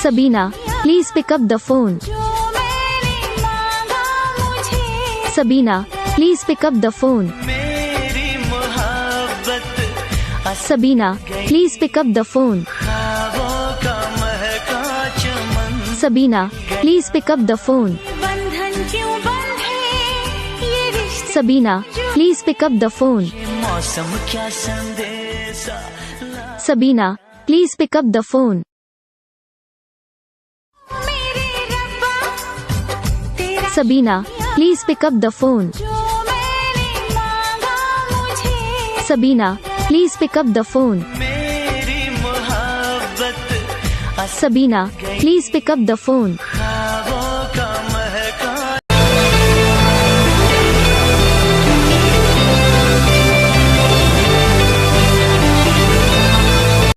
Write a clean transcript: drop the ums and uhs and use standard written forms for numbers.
Sabina, please pick up the phone. Sabina, please pick up the phone. Sabina, please pick up the phone. Sabina, please pick up the phone. Sabina, please pick up the phone. Sabina, please pick up the phone. Sabina, please pick up the phone. Sabina, please pick up the phone. Sabina, please pick up the phone.